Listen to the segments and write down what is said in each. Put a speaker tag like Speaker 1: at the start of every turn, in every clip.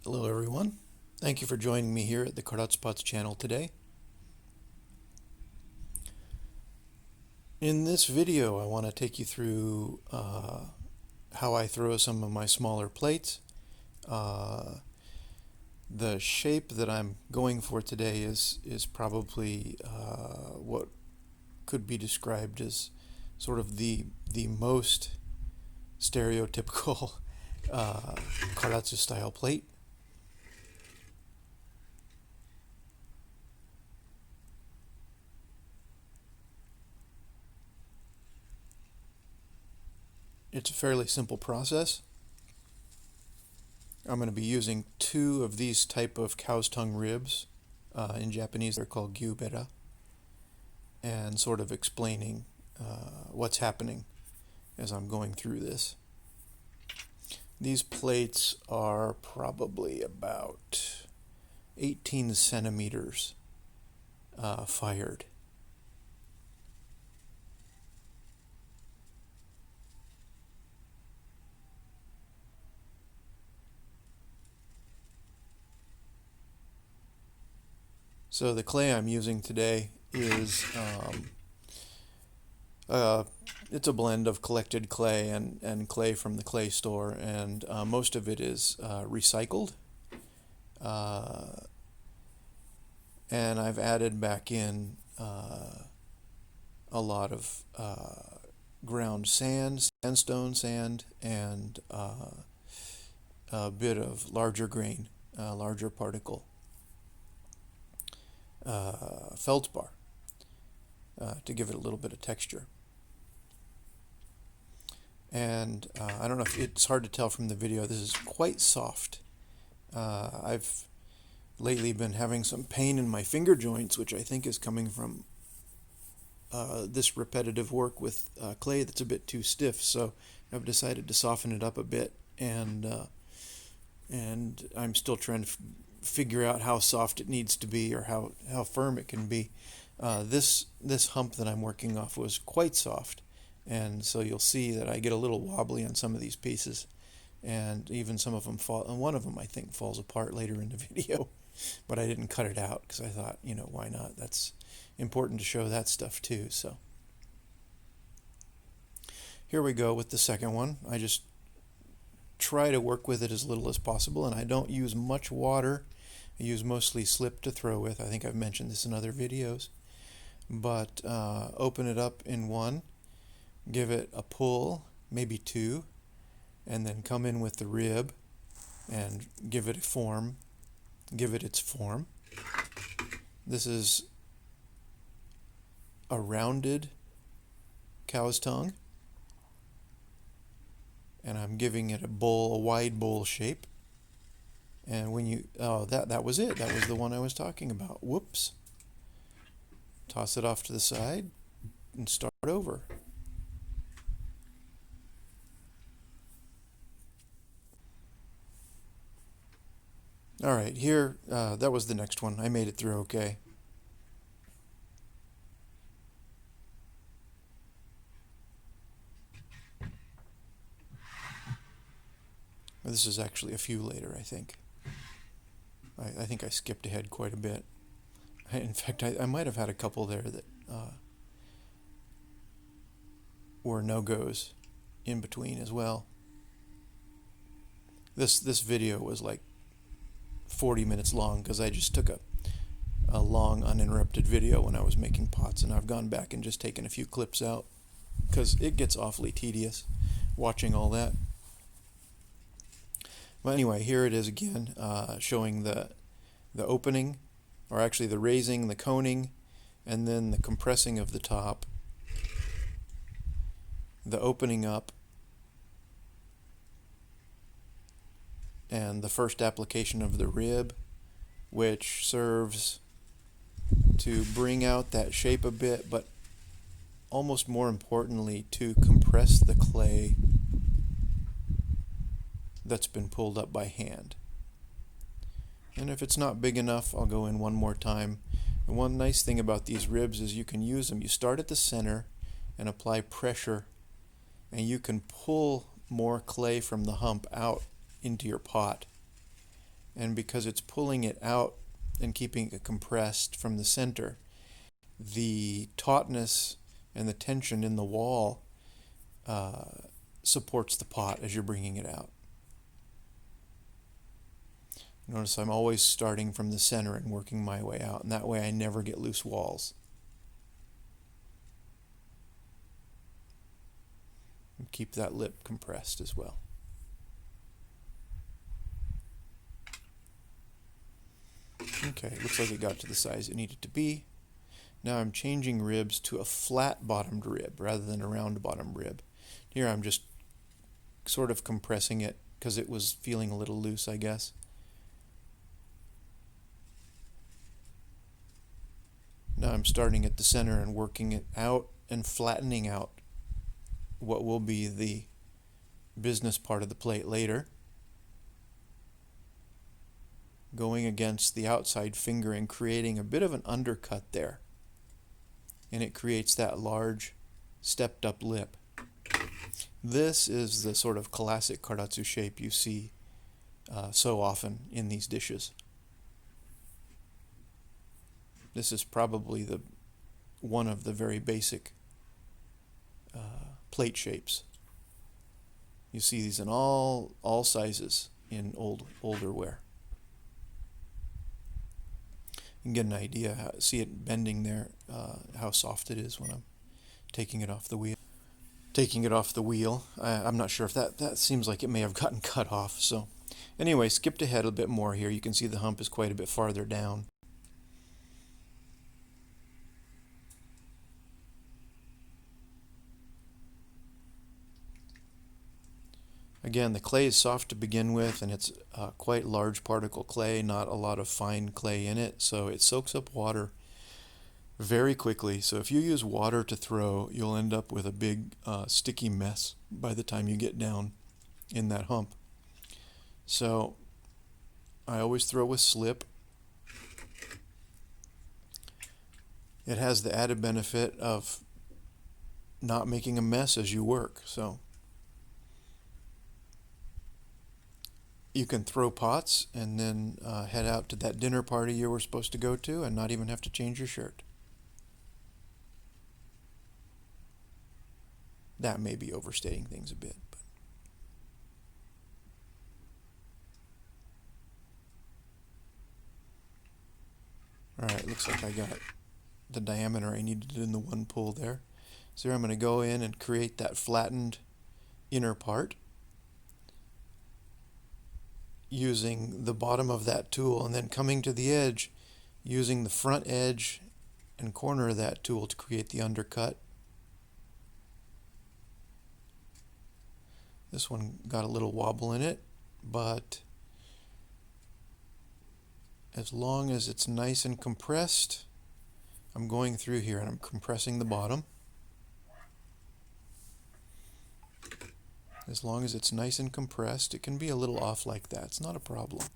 Speaker 1: Hello everyone. Thank you for joining me here at the Karatsupots channel today. In this video I want to take you through how I throw some of my smaller plates. The shape that I'm going for today is probably what could be described as sort of the most stereotypical Karatsu style plate. It's a fairly simple process. I'm going to be using two of these type of cow's tongue ribs. In Japanese they're called gyubera, and sort of explaining what's happening as I'm going through this. These plates are probably about 18 centimeters fired. So the clay I'm using today is it's a blend of collected clay and clay from the clay store, and most of it is recycled. And I've added back in a lot of ground sand, sandstone sand, and a bit of larger grain, larger particle feldspar to give it a little bit of texture. And I don't know if it's hard to tell from the video, this is quite soft. I've lately been having some pain in my finger joints, which I think is coming from this repetitive work with clay that's a bit too stiff, so I've decided to soften it up a bit, and I'm still trying to figure out how soft it needs to be, or how firm it can be. This hump that I'm working off was quite soft, and so you'll see that I get a little wobbly on some of these pieces, and even some of them fall, and one of them I think falls apart later in the video, but I didn't cut it out because I thought, why not? That's important to show that stuff too. So here we go with the second one. I just try to work with it as little as possible, and I don't use much water. I use mostly slip to throw with. I think I've mentioned this in other videos. But open it up in one, give it a pull, maybe two, and then come in with the rib and give it its form. This is a rounded cow's tongue, and I'm giving it a wide bowl shape. And when you, that was it. That was the one I was talking about. Whoops. Toss it off to the side and start over. All right, here, that was the next one. I made it through okay. This is actually a few later, I think. I think I skipped ahead quite a bit. In fact, I might have had a couple there that were no-goes in between as well. This video was like 40 minutes long because I just took a long uninterrupted video when I was making pots, and I've gone back and just taken a few clips out because it gets awfully tedious watching all that. Well, anyway, here it is again, showing the opening, or actually the raising, the coning, and then the compressing of the top, the opening up, and the first application of the rib, which serves to bring out that shape a bit, but almost more importantly to compress the clay that's been pulled up by hand. And if it's not big enough, I'll go in one more time. And one nice thing about these ribs is you can use them. You start at the center and apply pressure, and you can pull more clay from the hump out into your pot. And because it's pulling it out and keeping it compressed from the center, the tautness and the tension in the wall supports the pot as you're bringing it out. Notice I'm always starting from the center and working my way out, and that way I never get loose walls. And keep that lip compressed as well. Okay, looks like it got to the size it needed to be. Now I'm changing ribs to a flat bottomed rib rather than a round bottomed rib. Here I'm just sort of compressing it because it was feeling a little loose, I guess. Now I'm starting at the center and working it out and flattening out what will be the business part of the plate later. Going against the outside finger and creating a bit of an undercut there. And it creates that large stepped up lip. This is the sort of classic Karatsu shape you see so often in these dishes. This is probably one of the very basic plate shapes. You see these in all sizes in older ware. You can get an idea, see it bending there, how soft it is when I'm taking it off the wheel. I'm not sure if that seems like it may have gotten cut off. So anyway, skipped ahead a bit more here. You can see the hump is quite a bit farther down. Again, the clay is soft to begin with, and it's quite large particle clay, not a lot of fine clay in it, so it soaks up water very quickly. So if you use water to throw, you'll end up with a big sticky mess by the time you get down in that hump. So I always throw with slip. It has the added benefit of not making a mess as you work. So you can throw pots and then head out to that dinner party you were supposed to go to and not even have to change your shirt. That may be overstating things a bit. Alright, looks like I got the diameter I needed in the one pull there. So here I'm going to go in and create that flattened inner part using the bottom of that tool, and then coming to the edge using the front edge and corner of that tool to create the undercut. This one got a little wobble in it, but as long as it's nice and compressed, I'm going through here and I'm compressing the bottom. As long as it's nice and compressed, it can be a little off like that. It's not a problem.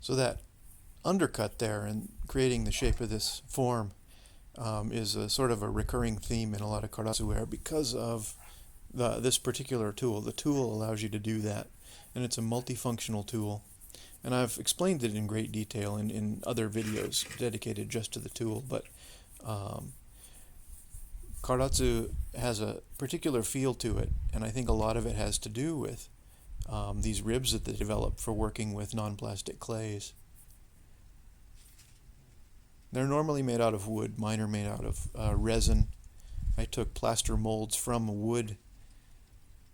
Speaker 1: So that undercut there and creating the shape of this form is a sort of a recurring theme in a lot of Karatsu ware because of this particular tool. The tool allows you to do that, and it's a multifunctional tool. And I've explained it in great detail in other videos dedicated just to the tool, but Karatsu has a particular feel to it, and I think a lot of it has to do with these ribs that they develop for working with non-plastic clays. They're normally made out of wood. Mine are made out of resin. I took plaster molds from wood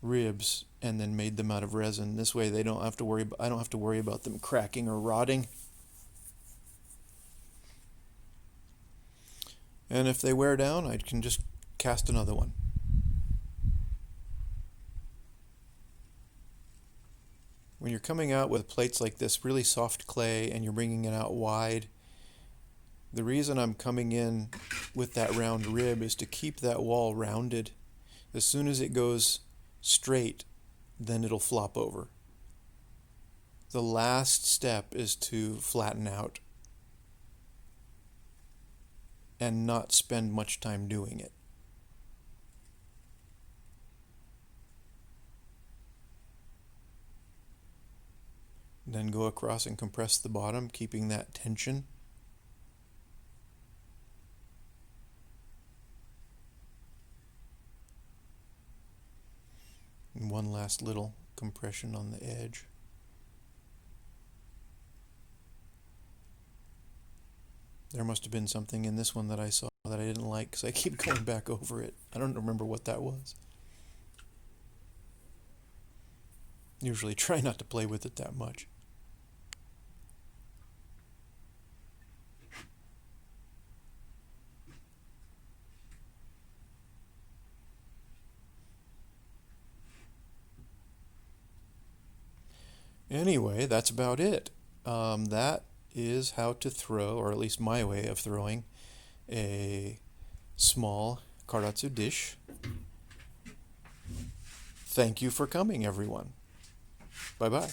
Speaker 1: ribs and then made them out of resin. This way I don't have to worry about them cracking or rotting. And if they wear down, I can just cast another one. When you're coming out with plates like this, really soft clay, and you're bringing it out wide, the reason I'm coming in with that round rib is to keep that wall rounded. As soon as it goes straight, then it'll flop over. The last step is to flatten out and not spend much time doing it. Then go across and compress the bottom, keeping that tension. And one last little compression on the edge. There must have been something in this one that I saw that I didn't like because I keep going back over it. I don't remember what that was. Usually try not to play with it that much. Anyway, that's about it. That is how to throw, or at least my way of throwing, a small Karatsu dish. Thank you for coming, everyone. Bye-bye.